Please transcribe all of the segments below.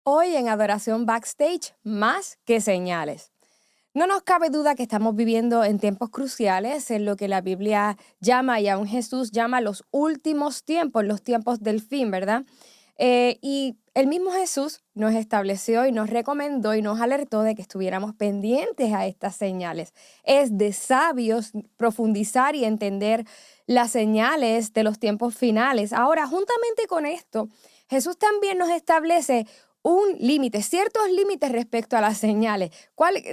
Hoy en Adoración Backstage, más que señales. No nos cabe duda que estamos viviendo en tiempos cruciales, en lo que la Biblia llama y aún Jesús llama los últimos tiempos, los tiempos del fin, ¿verdad? Y el mismo Jesús nos estableció y nos recomendó y nos alertó de que estuviéramos pendientes a estas señales. Es de sabios profundizar y entender las señales de los tiempos finales. Ahora, juntamente con esto, Jesús también nos establece un límite, ciertos límites respecto a las señales.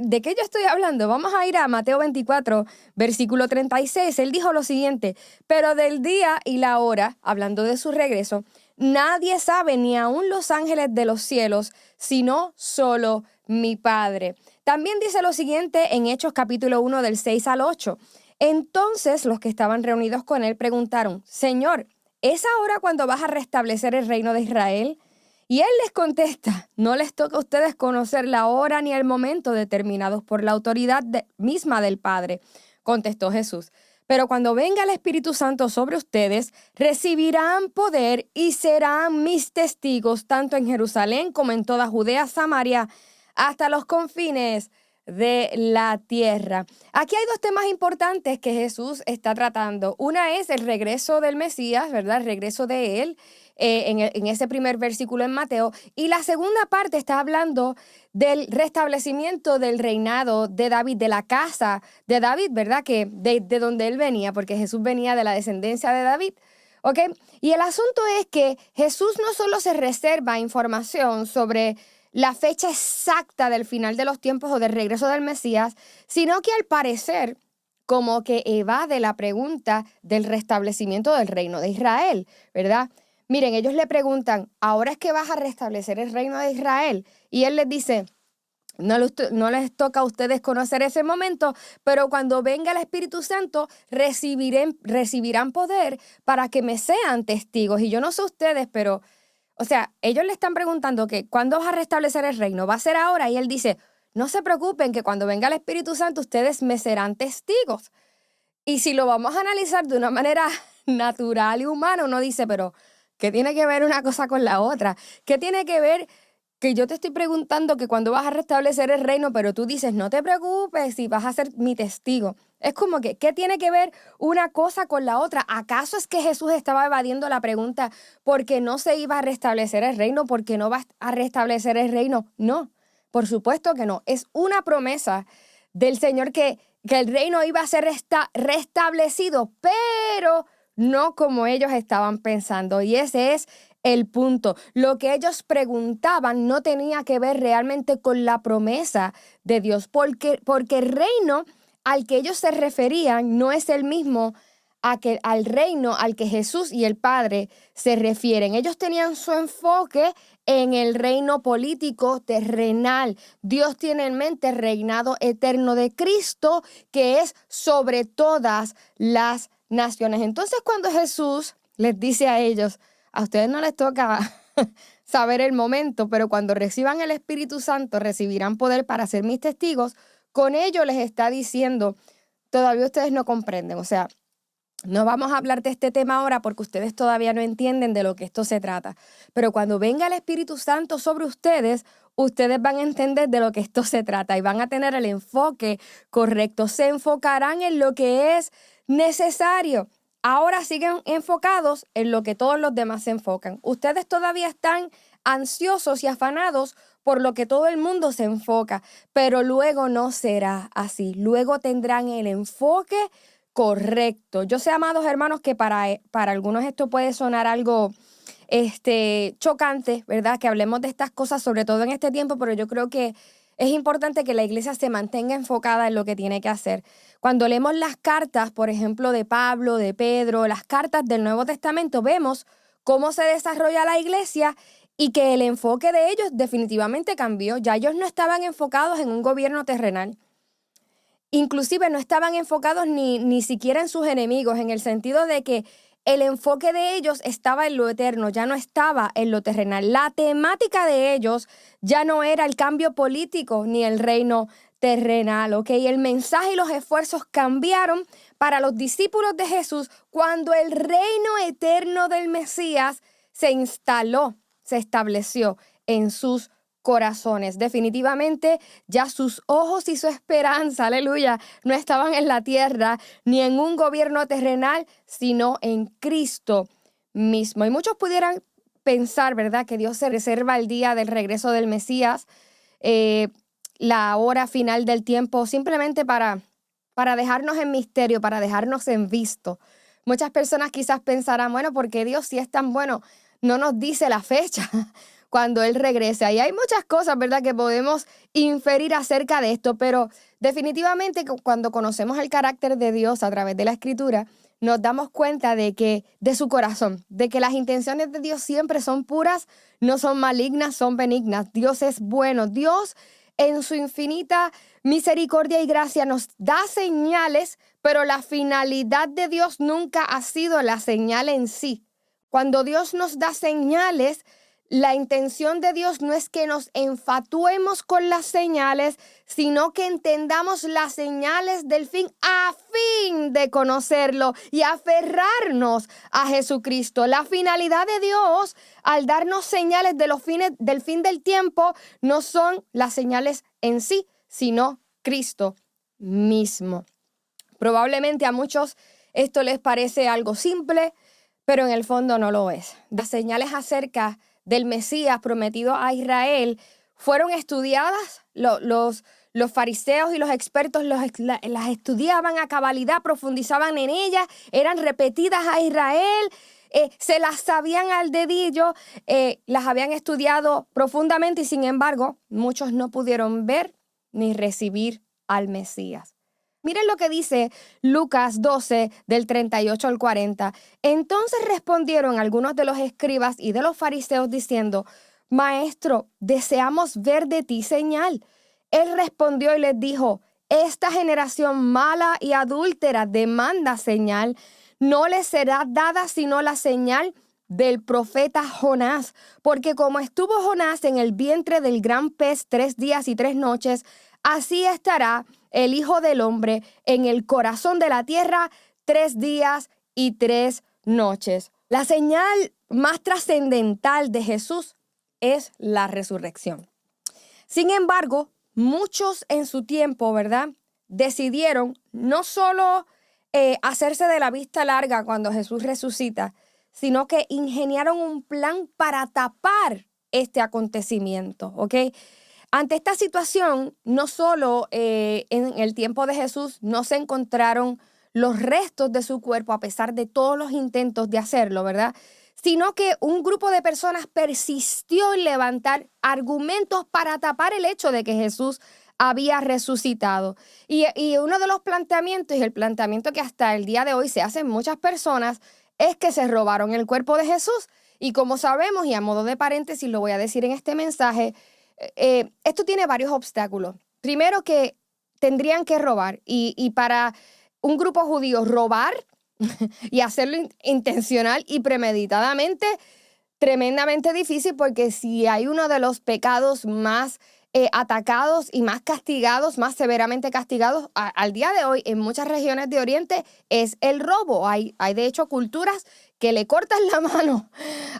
¿De qué yo estoy hablando? Vamos a ir a Mateo 24, versículo 36. Él dijo lo siguiente: pero del día y la hora, hablando de su regreso, nadie sabe, ni aun los ángeles de los cielos, sino solo mi Padre. También dice lo siguiente en Hechos capítulo 1 del 6 al 8. Entonces los que estaban reunidos con él preguntaron: Señor, ¿es ahora cuando vas a restablecer el reino de Israel? Y él les contesta: no les toca a ustedes conocer la hora ni el momento determinados por la autoridad misma del Padre, contestó Jesús. Pero cuando venga el Espíritu Santo sobre ustedes, recibirán poder y serán mis testigos tanto en Jerusalén como en toda Judea, Samaria, hasta los confines de la tierra. Aquí hay dos temas importantes que Jesús está tratando. Una es el regreso del Mesías, ¿verdad? El regreso de él. En ese primer versículo en Mateo, y la segunda parte está hablando del restablecimiento del reinado de David, de la casa de David, ¿verdad? Que de donde él venía, porque Jesús venía de la descendencia de David, ¿ok? Y el asunto es que Jesús no solo se reserva información sobre la fecha exacta del final de los tiempos o del regreso del Mesías, sino que al parecer como que evade la pregunta del restablecimiento del reino de Israel, ¿verdad? Miren, ellos le preguntan: ¿ahora es que vas a restablecer el reino de Israel? Y él les dice: no les toca a ustedes conocer ese momento, pero cuando venga el Espíritu Santo recibirán poder para que me sean testigos. Y yo no sé ustedes, pero, o sea, ellos le están preguntando que ¿cuándo vas a restablecer el reino? ¿Va a ser ahora? Y él dice: no se preocupen, que cuando venga el Espíritu Santo ustedes me serán testigos. Y si lo vamos a analizar de una manera natural y humana, uno dice: pero ¿qué tiene que ver una cosa con la otra? ¿Qué tiene que ver que yo te estoy preguntando que cuando vas a restablecer el reino, pero tú dices: no te preocupes, si vas a ser mi testigo? Es como que, ¿qué tiene que ver una cosa con la otra? ¿Acaso es que Jesús estaba evadiendo la pregunta porque no se iba a restablecer el reino, porque no va a restablecer el reino? No, por supuesto que no. Es una promesa del Señor que el reino iba a ser restablecido, pero no como ellos estaban pensando. Y ese es el punto. Lo que ellos preguntaban no tenía que ver realmente con la promesa de Dios, porque el reino al que ellos se referían no es el mismo al reino al que Jesús y el Padre se refieren. Ellos tenían su enfoque en el reino político terrenal. Dios tiene en mente el reinado eterno de Cristo, que es sobre todas las naciones. Entonces, cuando Jesús les dice a ellos: a ustedes no les toca saber el momento, pero cuando reciban el Espíritu Santo recibirán poder para ser mis testigos, con ello les está diciendo: todavía ustedes no comprenden. O sea, no vamos a hablar de este tema ahora porque ustedes todavía no entienden de lo que esto se trata. Pero cuando venga el Espíritu Santo sobre ustedes, ustedes van a entender de lo que esto se trata y van a tener el enfoque correcto. Se enfocarán en lo que es necesario. Ahora siguen enfocados en lo que todos los demás se enfocan. Ustedes todavía están ansiosos y afanados por lo que todo el mundo se enfoca, pero luego no será así. Luego tendrán el enfoque correcto. Yo sé, amados hermanos, que para algunos esto puede sonar algo chocante, ¿verdad? Que hablemos de estas cosas, sobre todo en este tiempo, pero yo creo que es importante que la iglesia se mantenga enfocada en lo que tiene que hacer. Cuando leemos las cartas, por ejemplo, de Pablo, de Pedro, las cartas del Nuevo Testamento, vemos cómo se desarrolla la iglesia y que el enfoque de ellos definitivamente cambió. Ya ellos no estaban enfocados en un gobierno terrenal. Inclusive no estaban enfocados ni siquiera en sus enemigos, en el sentido de que el enfoque de ellos estaba en lo eterno, ya no estaba en lo terrenal. La temática de ellos ya no era el cambio político ni el reino terrenal, ¿ok? El mensaje y los esfuerzos cambiaron para los discípulos de Jesús cuando el reino eterno del Mesías se instaló, se estableció en sus corazones. Definitivamente ya sus ojos y su esperanza, aleluya, no estaban en la tierra ni en un gobierno terrenal, sino en Cristo mismo. Y muchos pudieran pensar, ¿verdad?, que Dios se reserva el día del regreso del Mesías, la hora final del tiempo, simplemente para dejarnos en misterio, para dejarnos en visto. Muchas personas quizás pensarán, bueno, porque Dios, si es tan bueno, no nos dice la fecha cuando Él regrese. Y hay muchas cosas, ¿verdad?, que podemos inferir acerca de esto, pero definitivamente cuando conocemos el carácter de Dios a través de la Escritura, nos damos cuenta de su corazón, de que las intenciones de Dios siempre son puras, no son malignas, son benignas. Dios es bueno. Dios, en su infinita misericordia y gracia, nos da señales, pero la finalidad de Dios nunca ha sido la señal en sí. Cuando Dios nos da señales, la intención de Dios no es que nos enfatuemos con las señales, sino que entendamos las señales del fin a fin de conocerlo y aferrarnos a Jesucristo. La finalidad de Dios al darnos señales del fin del tiempo no son las señales en sí, sino Cristo mismo. Probablemente a muchos esto les parece algo simple, pero en el fondo no lo es. Las señales acerca del Mesías prometido a Israel fueron estudiadas. Los fariseos y los expertos las estudiaban a cabalidad, profundizaban en ellas, eran repetidas a Israel, se las sabían al dedillo, las habían estudiado profundamente y sin embargo muchos no pudieron ver ni recibir al Mesías. Miren lo que dice Lucas 12, del 38 al 40. Entonces respondieron algunos de los escribas y de los fariseos diciendo, Maestro, deseamos ver de ti señal. Él respondió y les dijo, esta generación mala y adúltera demanda señal. No les será dada sino la señal del profeta Jonás, porque como estuvo Jonás en el vientre del gran pez 3 días y 3 noches, así estará el Hijo del Hombre en el corazón de la tierra 3 días y 3 noches. La señal más trascendental de Jesús es la resurrección. Sin embargo, muchos en su tiempo, ¿verdad?, decidieron no solo hacerse de la vista larga cuando Jesús resucita, sino que ingeniaron un plan para tapar este acontecimiento, ¿ok? Ante esta situación, no solo en el tiempo de Jesús no se encontraron los restos de su cuerpo a pesar de todos los intentos de hacerlo, ¿verdad?, sino que un grupo de personas persistió en levantar argumentos para tapar el hecho de que Jesús había resucitado. Y uno de los planteamientos, y el planteamiento que hasta el día de hoy se hacen muchas personas, es que se robaron el cuerpo de Jesús. Y como sabemos, y a modo de paréntesis lo voy a decir en este mensaje, esto tiene varios obstáculos. Primero, que tendrían que robar. Y para un grupo judío robar y hacerlo intencional y premeditadamente, tremendamente difícil, porque si hay uno de los pecados más atacados y más castigados, más severamente castigados al día de hoy en muchas regiones de Oriente, es el robo. Hay de hecho culturas que le cortan la mano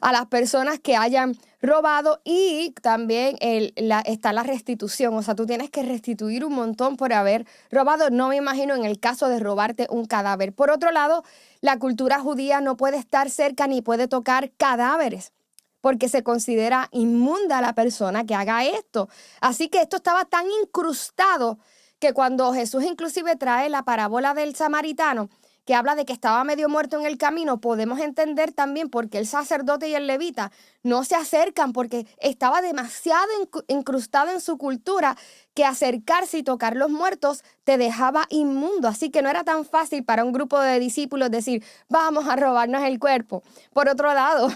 a las personas que hayan robado, y también está la restitución. O sea, tú tienes que restituir un montón por haber robado. No me imagino en el caso de robarte un cadáver. Por otro lado, la cultura judía no puede estar cerca ni puede tocar cadáveres, porque se considera inmunda la persona que haga esto. Así que esto estaba tan incrustado que cuando Jesús inclusive trae la parábola del samaritano, que habla de que estaba medio muerto en el camino, podemos entender también por qué el sacerdote y el levita no se acercan, porque estaba demasiado incrustado en su cultura que acercarse y tocar los muertos te dejaba inmundo. Así que no era tan fácil para un grupo de discípulos decir, vamos a robarnos el cuerpo. Por otro lado,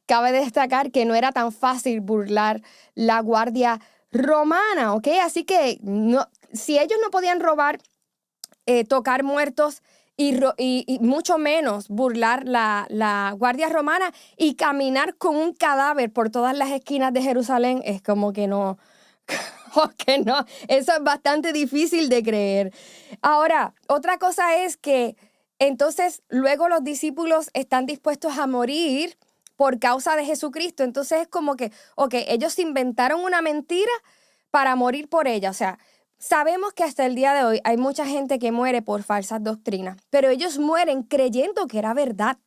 cabe destacar que no era tan fácil burlar la guardia romana, ¿ok? Así que si ellos no podían robar, tocar muertos y mucho menos burlar la guardia romana y caminar con un cadáver por todas las esquinas de Jerusalén, es como que no, que no, eso es bastante difícil de creer. Ahora, otra cosa es que entonces luego los discípulos están dispuestos a morir por causa de Jesucristo. Entonces es como que, ok, ellos inventaron una mentira para morir por ella. O sea, sabemos que hasta el día de hoy hay mucha gente que muere por falsas doctrinas, pero ellos mueren creyendo que era verdad.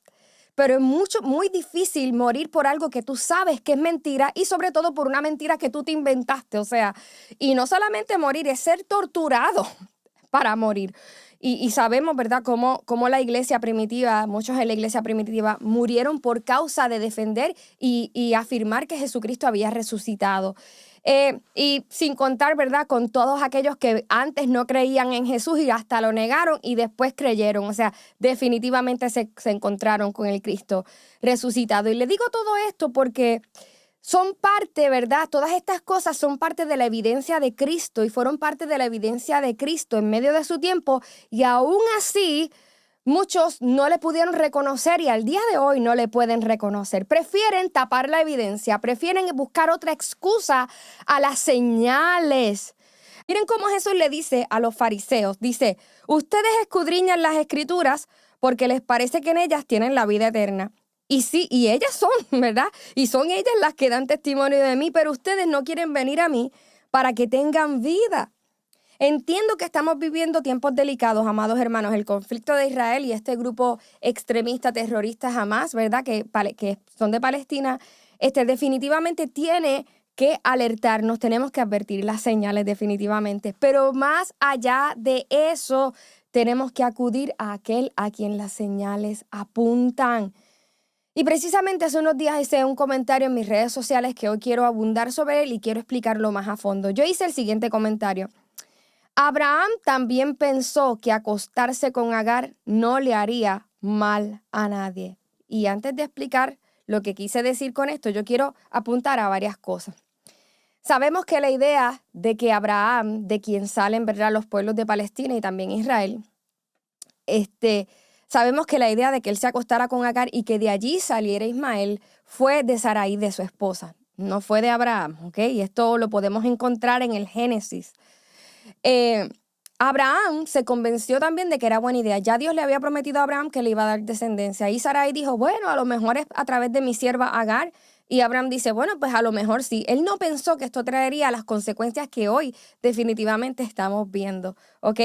Pero es muy difícil morir por algo que tú sabes que es mentira y sobre todo por una mentira que tú te inventaste. O sea, y no solamente morir, es ser torturado para morir. Y sabemos, ¿verdad?, cómo la iglesia primitiva, muchos en la iglesia primitiva murieron por causa de defender y afirmar que Jesucristo había resucitado. Y sin contar, ¿verdad?, con todos aquellos que antes no creían en Jesús y hasta lo negaron y después creyeron. O sea, definitivamente se encontraron con el Cristo resucitado. Y le digo todo esto porque son parte, ¿verdad? Todas estas cosas son parte de la evidencia de Cristo y fueron parte de la evidencia de Cristo en medio de su tiempo y aún así muchos no le pudieron reconocer y al día de hoy no le pueden reconocer. Prefieren tapar la evidencia, prefieren buscar otra excusa a las señales. Miren cómo Jesús le dice a los fariseos, dice, ustedes escudriñan las escrituras porque les parece que en ellas tienen la vida eterna. Y sí, y ellas son, ¿verdad? Y son ellas las que dan testimonio de mí, pero ustedes no quieren venir a mí para que tengan vida. Entiendo que estamos viviendo tiempos delicados, amados hermanos. El conflicto de Israel y este grupo extremista, terrorista Hamás, ¿verdad? Que son de Palestina, definitivamente tiene que alertarnos, tenemos que advertir las señales definitivamente. Pero más allá de eso, tenemos que acudir a aquel a quien las señales apuntan. Y precisamente hace unos días hice un comentario en mis redes sociales que hoy quiero abundar sobre él y quiero explicarlo más a fondo. Yo hice el siguiente comentario. Abraham también pensó que acostarse con Agar no le haría mal a nadie. Y antes de explicar lo que quise decir con esto, yo quiero apuntar a varias cosas. Sabemos que la idea de que Abraham, de quien salen, ¿verdad?, los pueblos de Palestina y también Israel, sabemos que la idea de que él se acostara con Agar y que de allí saliera Ismael fue de Sarai, de su esposa, no fue de Abraham, ¿ok? Y esto lo podemos encontrar en el Génesis. Abraham se convenció también de que era buena idea. Ya Dios le había prometido a Abraham que le iba a dar descendencia. Y Sarai dijo, bueno, a lo mejor es a través de mi sierva Agar. Y Abraham dice, bueno, pues a lo mejor sí. Él no pensó que esto traería las consecuencias que hoy definitivamente estamos viendo, ¿ok?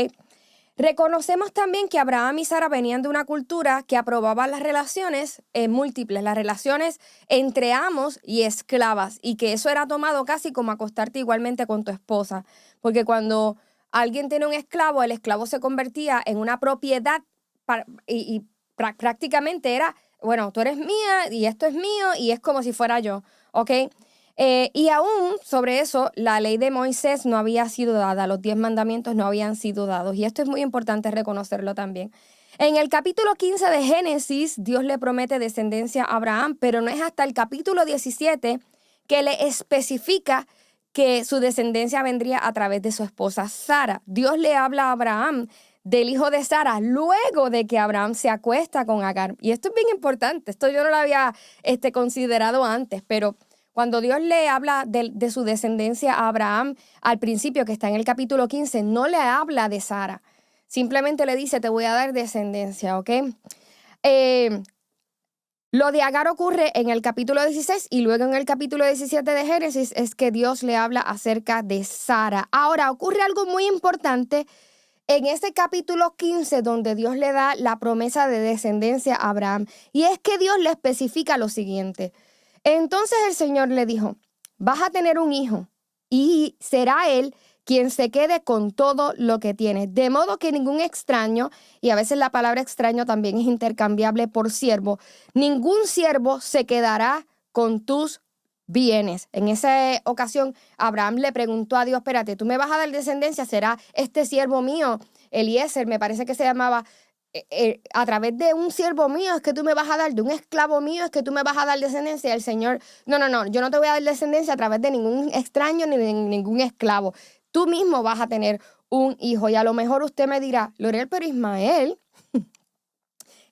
Reconocemos también que Abraham y Sara venían de una cultura que aprobaba las relaciones múltiples, las relaciones entre amos y esclavas, y que eso era tomado casi como acostarte igualmente con tu esposa, porque cuando alguien tiene un esclavo, el esclavo se convertía en una propiedad y prácticamente era, bueno, tú eres mía y esto es mío y es como si fuera yo, ¿ok? Y aún sobre eso, la ley de Moisés no había sido dada, los 10 mandamientos no habían sido dados. Y esto es muy importante reconocerlo también. En el capítulo 15 de Génesis, Dios le promete descendencia a Abraham, pero no es hasta el capítulo 17 que le especifica que su descendencia vendría a través de su esposa Sara. Dios le habla a Abraham del hijo de Sara luego de que Abraham se acuesta con Agar. Y esto es bien importante, esto yo no lo había considerado antes, pero cuando Dios le habla de su descendencia a Abraham al principio, que está en el capítulo 15, no le habla de Sara. Simplemente le dice, te voy a dar descendencia, ¿ok? Lo de Agar ocurre en el capítulo 16 y luego en el capítulo 17 de Génesis es que Dios le habla acerca de Sara. Ahora, ocurre algo muy importante en ese capítulo 15 donde Dios le da la promesa de descendencia a Abraham. Y es que Dios le especifica lo siguiente. Entonces el Señor le dijo, vas a tener un hijo y será él quien se quede con todo lo que tiene. De modo que ningún extraño, y a veces la palabra extraño también es intercambiable por siervo, ningún siervo se quedará con tus bienes. En esa ocasión, Abraham le preguntó a Dios, espérate, ¿tú me vas a dar descendencia? ¿Será este siervo mío, Eliezer, me parece que se llamaba, a través de un siervo mío es que tú me vas a dar, de un esclavo mío es que tú me vas a dar descendencia? El Señor, no, yo no te voy a dar descendencia a través de ningún extraño ni de ningún esclavo. Tú mismo vas a tener un hijo. Y a lo mejor usted me dirá, Lorel, pero Ismael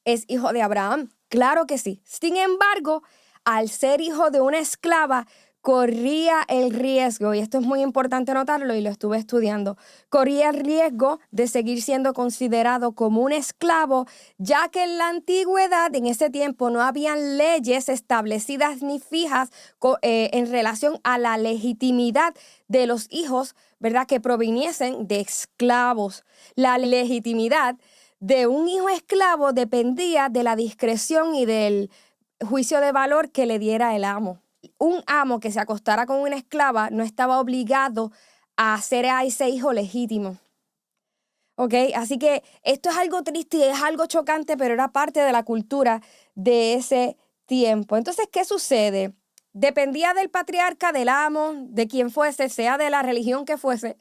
es hijo de Abraham. Claro que sí. Sin embargo, al ser hijo de una esclava, corría el riesgo, y esto es muy importante notarlo y lo estuve estudiando, corría el riesgo de seguir siendo considerado como un esclavo, ya que en la antigüedad, en ese tiempo, no habían leyes establecidas ni fijas en relación a la legitimidad de los hijos, ¿verdad?, que proviniesen de esclavos. La legitimidad de un hijo esclavo dependía de la discreción y del juicio de valor que le diera el amo. Un amo que se acostara con una esclava no estaba obligado a hacer a ese hijo legítimo. ¿Ok? Así que esto es algo triste y es algo chocante, pero era parte de la cultura de ese tiempo. Entonces, ¿qué sucede? Dependía del patriarca, del amo, de quien fuese, sea de la religión que fuese,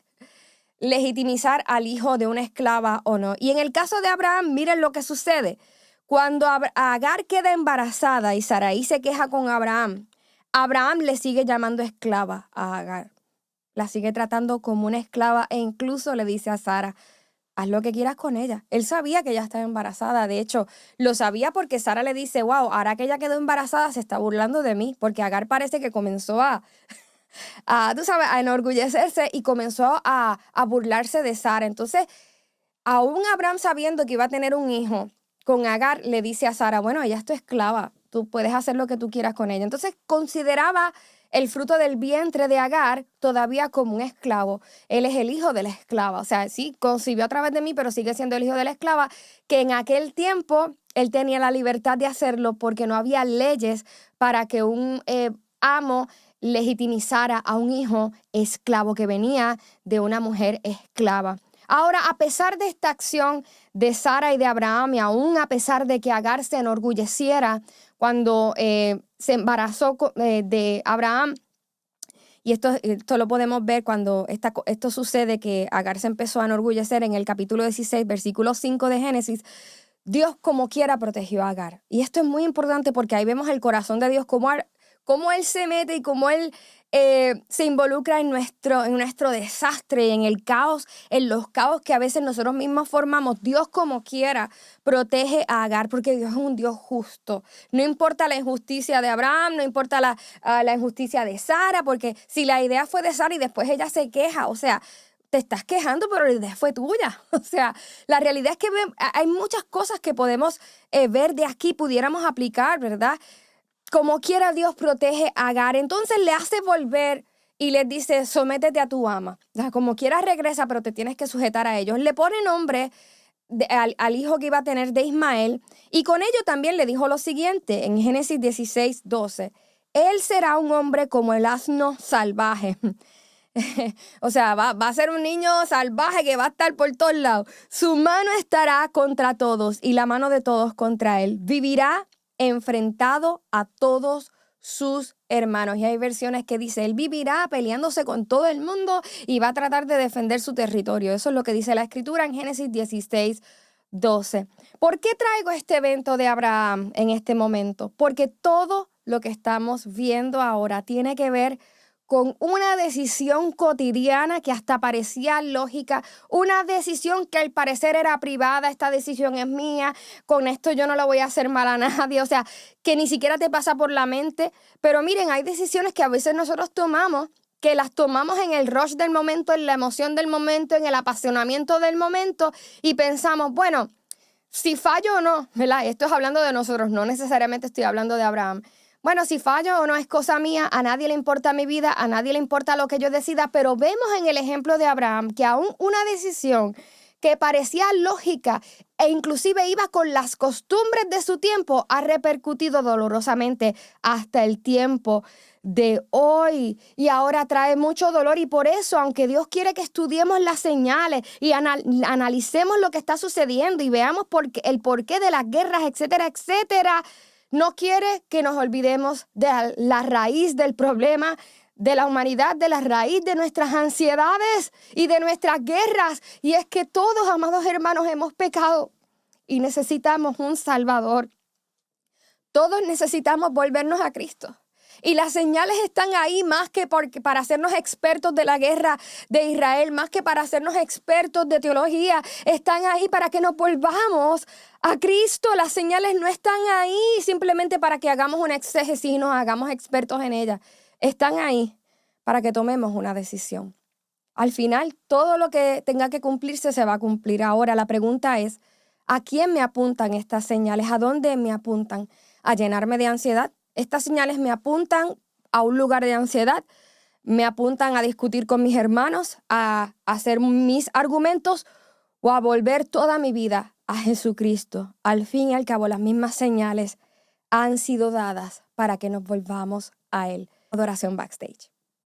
legitimizar al hijo de una esclava o no. Y en el caso de Abraham, miren lo que sucede. Cuando Agar queda embarazada y Sarai se queja con Abraham, Abraham le sigue llamando esclava a Agar. La sigue tratando como una esclava e incluso le dice a Sara, haz lo que quieras con ella. Él sabía que ella estaba embarazada. De hecho, lo sabía porque Sara le dice, wow, ahora que ella quedó embarazada se está burlando de mí, porque Agar parece que comenzó tú sabes, a enorgullecerse y comenzó a burlarse de Sara. Entonces, aún Abraham sabiendo que iba a tener un hijo con Agar, le dice a Sara, bueno, ella es tu esclava, tú puedes hacer lo que tú quieras con ella. Entonces, consideraba el fruto del vientre de Agar todavía como un esclavo. Él es el hijo de la esclava. O sea, sí, concibió a través de mí, pero sigue siendo el hijo de la esclava, que en aquel tiempo él tenía la libertad de hacerlo porque no había leyes para que un amo legitimizara a un hijo esclavo que venía de una mujer esclava. Ahora, a pesar de esta acción de Sara y de Abraham, y aún a pesar de que Agar se enorgulleciera cuando se embarazó de Abraham, y esto lo podemos ver cuando esto sucede, que Agar se empezó a enorgullecer en el capítulo 16, versículo 5 de Génesis, Dios como quiera protegió a Agar. Y esto es muy importante porque ahí vemos el corazón de Dios, cómo Él se mete y cómo Él se involucra en nuestro desastre y en el caos, en los caos que a veces nosotros mismos formamos. Dios como quiera protege a Agar porque Dios es un Dios justo. No importa la injusticia de Abraham, no importa la injusticia de Sara, porque si la idea fue de Sara y después ella se queja, o sea, te estás quejando, pero la idea fue tuya. O sea, la realidad es que hay muchas cosas que podemos ver de aquí, pudiéramos aplicar, ¿verdad? Como quiera Dios protege a Agar. Entonces le hace volver y les dice, sométete a tu ama. O sea, como quiera regresa, pero te tienes que sujetar a ellos. Le pone nombre al hijo que iba a tener de Ismael. Y con ello también le dijo lo siguiente en Génesis 16, 12. Él será un hombre como el asno salvaje. O sea, va a ser un niño salvaje que va a estar por todos lados. Su mano estará contra todos y la mano de todos contra él. Vivirá enfrentado a todos sus hermanos. Y hay versiones que dice, él vivirá peleándose con todo el mundo y va a tratar de defender su territorio. Eso es lo que dice la Escritura en Génesis 16, 12. ¿Por qué traigo este evento de Abraham en este momento? Porque todo lo que estamos viendo ahora tiene que ver con una decisión cotidiana que hasta parecía lógica, una decisión que al parecer era privada, esta decisión es mía, con esto yo no le voy a hacer mal a nadie, o sea, que ni siquiera te pasa por la mente. Pero miren, hay decisiones que a veces nosotros tomamos, que las tomamos en el rush del momento, en la emoción del momento, en el apasionamiento del momento, y pensamos, bueno, si fallo o no, ¿verdad? Esto es hablando de nosotros, no necesariamente estoy hablando de Abraham. Bueno, si fallo o no es cosa mía, a nadie le importa mi vida, a nadie le importa lo que yo decida, pero vemos en el ejemplo de Abraham que aún una decisión que parecía lógica e inclusive iba con las costumbres de su tiempo, ha repercutido dolorosamente hasta el tiempo de hoy y ahora trae mucho dolor. Y por eso, aunque Dios quiere que estudiemos las señales y analicemos lo que está sucediendo y veamos el porqué de las guerras, etcétera, etcétera, no quiere que nos olvidemos de la raíz del problema de la humanidad, de la raíz de nuestras ansiedades y de nuestras guerras. Y es que todos, amados hermanos, hemos pecado y necesitamos un Salvador. Todos necesitamos volvernos a Cristo. Y las señales están ahí más que para hacernos expertos de la guerra de Israel, más que para hacernos expertos de teología. Están ahí para que nos volvamos a Cristo. Las señales no están ahí simplemente para que hagamos una exégesis y nos hagamos expertos en ella. están ahí para que tomemos una decisión. Al final, todo lo que tenga que cumplirse se va a cumplir. Ahora, la pregunta es, ¿a quién me apuntan estas señales? ¿A dónde me apuntan? ¿A llenarme de ansiedad? Estas señales me apuntan a un lugar de ansiedad, me apuntan a discutir con mis hermanos, a hacer mis argumentos o a volver toda mi vida a Jesucristo. Al fin y al cabo, las mismas señales han sido dadas para que nos volvamos a Él. Adoración Backstage.